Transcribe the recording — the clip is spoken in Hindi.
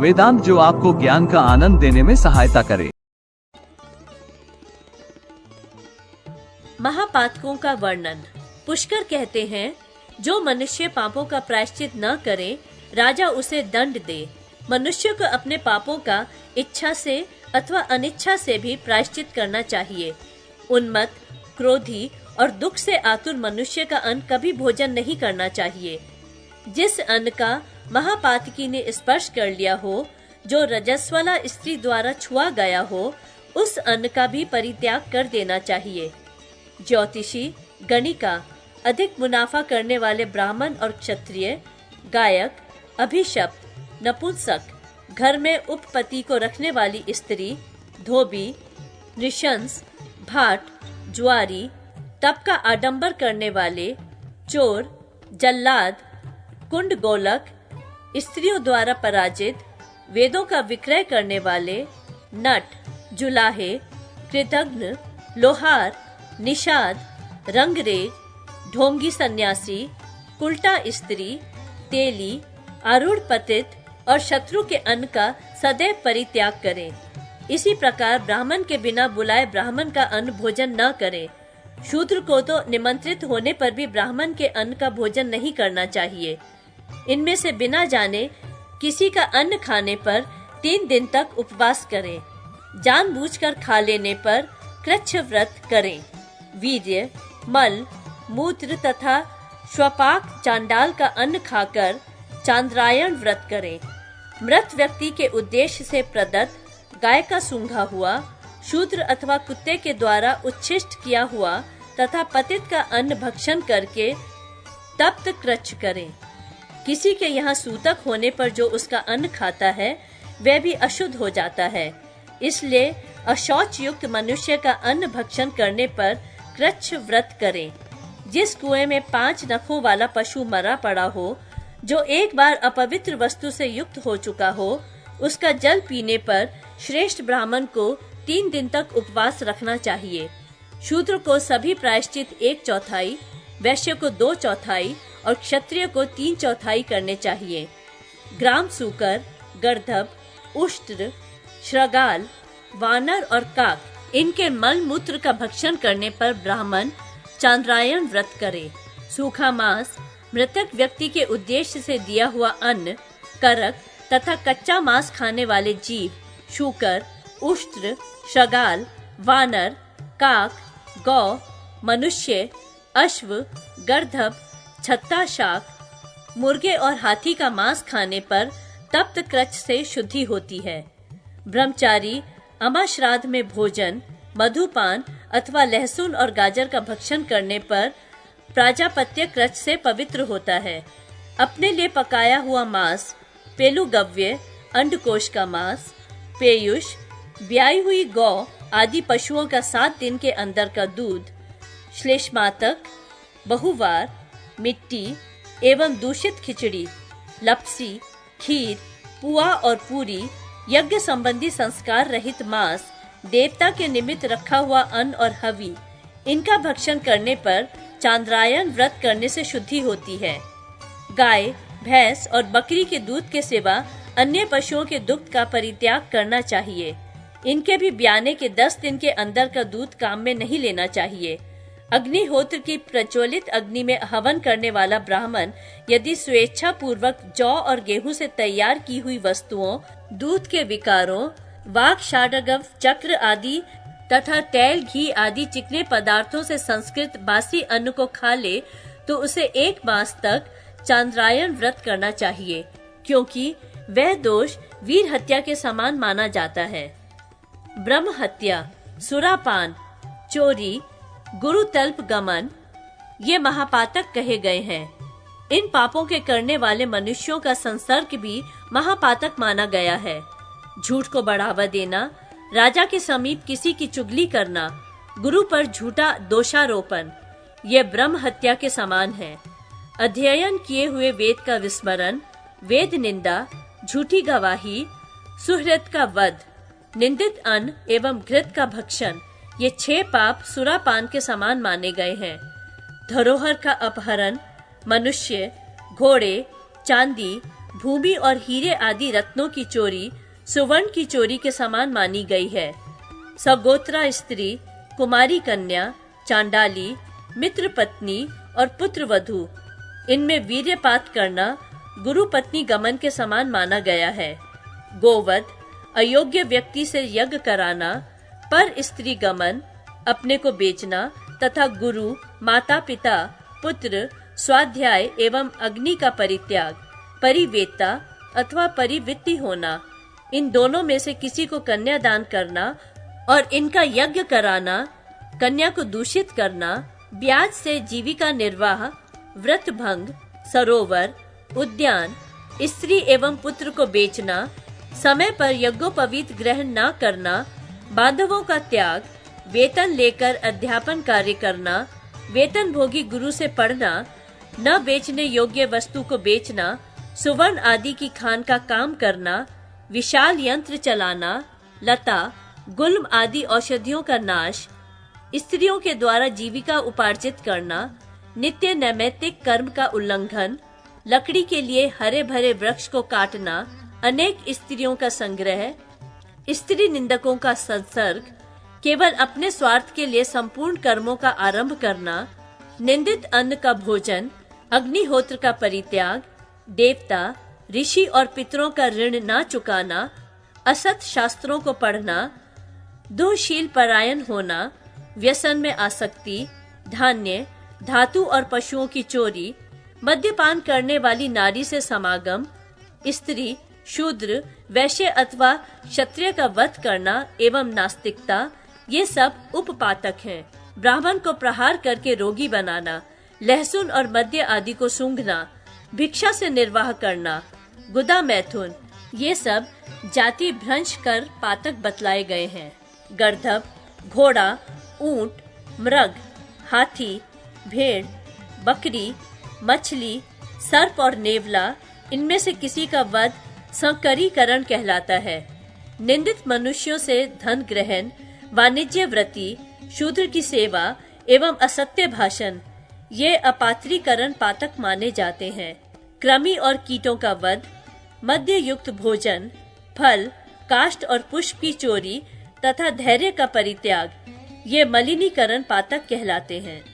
वेदांत जो आपको ज्ञान का आनंद देने में सहायता करे। महापातकों का वर्णन। पुष्कर कहते हैं, जो मनुष्य पापों का प्रायश्चित न करे, राजा उसे दंड दे। मनुष्य को अपने पापों का इच्छा से अथवा अनिच्छा से भी प्रायश्चित करना चाहिए। उन्मत्त, क्रोधी और दुख से आतुर मनुष्य का अन्न कभी भोजन नहीं करना चाहिए। जिस अन्न का महापातकी ने स्पर्श कर लिया हो, जो रजस्वला स्त्री द्वारा छुआ गया हो, उस अन्न का भी परित्याग कर देना चाहिए। ज्योतिषी, गणिका, अधिक मुनाफा करने वाले ब्राह्मण और क्षत्रिय, गायक, अभिशप्त, नपुंसक, घर में उपपति को रखने वाली स्त्री, धोबी, नृशंस, भाट, जुआरी, तप का आडंबर करने वाले, चोर, जल्लाद, कुंड गोलक, स्त्रियों द्वारा पराजित, वेदों का विक्रय करने वाले, नट, जुलाहे, कृतघ्न, लोहार, निषाद, रंगरेज, ढोंगी सन्यासी, उल्टा स्त्री, तेली, आरूढ़ पतित और शत्रु के अन्न का सदैव परित्याग करें। इसी प्रकार ब्राह्मण के बिना बुलाए ब्राह्मण का अन्न भोजन न करें। शूद्र को तो निमंत्रित होने पर भी ब्राह्मण के अन्न का भोजन नहीं करना चाहिए। इनमें से बिना जाने किसी का अन्न खाने पर 3 दिन तक उपवास करें। जानबूझकर खा लेने पर कृच्छ व्रत करें। वीर्य, मल, मूत्र तथा श्वपाक चांडाल का अन्न खाकर चांद्रायण व्रत करें। मृत व्यक्ति के उद्देश्य से प्रदत्त गाय का सूंघा हुआ, शूद्र अथवा कुत्ते के द्वारा उच्छिष्ट किया हुआ तथा पतित का अन्न भक्षण करके तप्त कृच्छ करें। किसी के यहाँ सूतक होने पर जो उसका अन्न खाता है, वह भी अशुद्ध हो जाता है। इसलिए अशौच युक्त मनुष्य का अन्न भक्षण करने पर कृच्छ व्रत करें। जिस कुएं में 5 नखों वाला पशु मरा पड़ा हो, जो एक बार अपवित्र वस्तु से युक्त हो चुका हो, उसका जल पीने पर श्रेष्ठ ब्राह्मण को 3 दिन तक उपवास रखना चाहिए। शूद्र को सभी प्रायश्चित 1/4, वैश्य को 2/4 और क्षत्रिय को 3/4 करने चाहिए। ग्राम सूकर, गर्दभ, उष्ट्र, श्रगाल, वानर और काक, इनके मल मूत्र का भक्षण करने पर ब्राह्मण चांद्रायण व्रत करे। सूखा मांस, मृतक व्यक्ति के उद्देश्य से दिया हुआ अन्न, करक तथा कच्चा मांस खाने वाले जीव, शूकर, उष्ट्र, श्रगाल, वानर, काक, गौ, मनुष्य, अश्व, गर्दभ, छत्ता शाक, मुर्गे और हाथी का मांस खाने पर तप्त कृच्छ से शुद्धि होती है। ब्रह्मचारी अमा श्राद्ध में भोजन, मधुपान अथवा लहसुन और गाजर का भक्षण करने पर प्राजापत्य कृच्छ से पवित्र होता है। अपने लिए पकाया हुआ मांस, पेलुगव्य, अंडकोश का मांस, पेयुष, ब्याई हुई गौ आदि पशुओं का 7 दिन के अंदर का दूध, श्लेष्मातक, बहुवार, मिट्टी एवं दूषित खिचड़ी, लपसी, खीर, पुआ और पूरी, यज्ञ संबंधी संस्कार रहित मांस, देवता के निमित्त रखा हुआ अन्न और हवि, इनका भक्षण करने पर चांद्रायण व्रत करने से शुद्धि होती है। गाय, भैंस और बकरी के दूध के सिवा अन्य पशुओं के दुग्ध का परित्याग करना चाहिए। इनके भी ब्याने के 10 दिन के अंदर का दूध काम में नहीं लेना चाहिए। अग्निहोत्र की प्रज्वलित अग्नि में हवन करने वाला ब्राह्मण यदि स्वेच्छा पूर्वक जौ और गेहूं से तैयार की हुई वस्तुओं, दूध के विकारों, वाक, षाडगव, चक्र आदि तथा तेल, घी आदि चिकने पदार्थों से संस्कृत बासी अन्न को खा ले तो उसे 1 मास तक चांद्रायण व्रत करना चाहिए, क्योंकि वह दोष वीर हत्या के समान माना जाता है। ब्रह्म हत्या, सुरापान, चोरी, गुरुतल्प गमन, ये महापातक कहे गए हैं। इन पापों के करने वाले मनुष्यों का संसर्ग भी महापातक माना गया है। झूठ को बढ़ावा देना, राजा के समीप किसी की चुगली करना, गुरु पर झूठा दोषारोपण, ये ब्रह्म हत्या के समान है। अध्ययन किए हुए वेद का विस्मरण, वेद निंदा, झूठी गवाही, सुहृद का वध, निंदित अन्न एवं घृत का भक्षण, ये 6 पाप सुरापान के समान माने गए हैं। धरोहर का अपहरण, मनुष्य, घोड़े, चांदी, भूमि और हीरे आदि रत्नों की चोरी सुवर्ण की चोरी के समान मानी गई है। सगोत्रा स्त्री, कुमारी कन्या, चांडाली, मित्र पत्नी और पुत्र वधू, इनमें वीर्यपात करना गुरु पत्नी गमन के समान माना गया है। गोवध, अयोग्य व्यक्ति से यज्ञ कराना, पर स्त्री गमन, अपने को बेचना तथा गुरु, माता पिता, पुत्र, स्वाध्याय एवं अग्नि का परित्याग, परिवेता अथवा परिवित्ति होना, इन दोनों में से किसी को कन्या दान करना और इनका यज्ञ कराना, कन्या को दूषित करना, ब्याज से जीविका निर्वाह, व्रत भंग, सरोवर, उद्यान, स्त्री एवं पुत्र को बेचना, समय पर यज्ञोपवीत ग्रहण न करना, बांधवों का त्याग, वेतन लेकर अध्यापन कार्य करना, वेतन भोगी गुरु से पढ़ना, न बेचने योग्य वस्तु को बेचना, सुवर्ण आदि की खान का काम करना, विशाल यंत्र चलाना, लता, गुल्म आदि औषधियों का नाश, स्त्रियों के द्वारा जीविका उपार्जित करना, नित्य नैमित्तिक कर्म का उल्लंघन, लकड़ी के लिए हरे भरे वृक्ष को काटना, अनेक स्त्रियों का संग्रह, स्त्री निंदकों का संसर्ग, केवल अपने स्वार्थ के लिए संपूर्ण कर्मों का आरंभ करना, निंदित अन्न का भोजन, अग्निहोत्र का परित्याग, देवता, ऋषि और पितरों का ऋण न चुकाना, असत शास्त्रों को पढ़ना, दुःशील परायण होना, व्यसन में आसक्ति, धान्य, धातु और पशुओं की चोरी, मद्यपान करने वाली नारी से समागम, स्त्री, शूद्र, वैश्य अथवा क्षत्रिय का वध करना एवं नास्तिकता, ये सब उपपातक हैं। ब्राह्मण को प्रहार करके रोगी बनाना, लहसुन और मद्य आदि को सूंघना, भिक्षा से निर्वाह करना, गुदा मैथुन, ये सब जाति भ्रंश कर पातक बतलाए गए हैं। गर्दभ, घोड़ा, ऊंट, मृग, हाथी, भेड़, बकरी, मछली, सर्प और नेवला, इनमें से किसी का वध संकरीकरण कहलाता है। निंदित मनुष्यों से धन ग्रहण, वाणिज्य वृत्ति, शूद्र की सेवा एवं असत्य भाषण, ये अपात्रीकरण पातक माने जाते हैं। कृमि और कीटों का वध, मद्य युक्त भोजन, फल, काष्ठ और पुष्प की चोरी तथा धैर्य का परित्याग, ये मलिनीकरण पातक कहलाते हैं।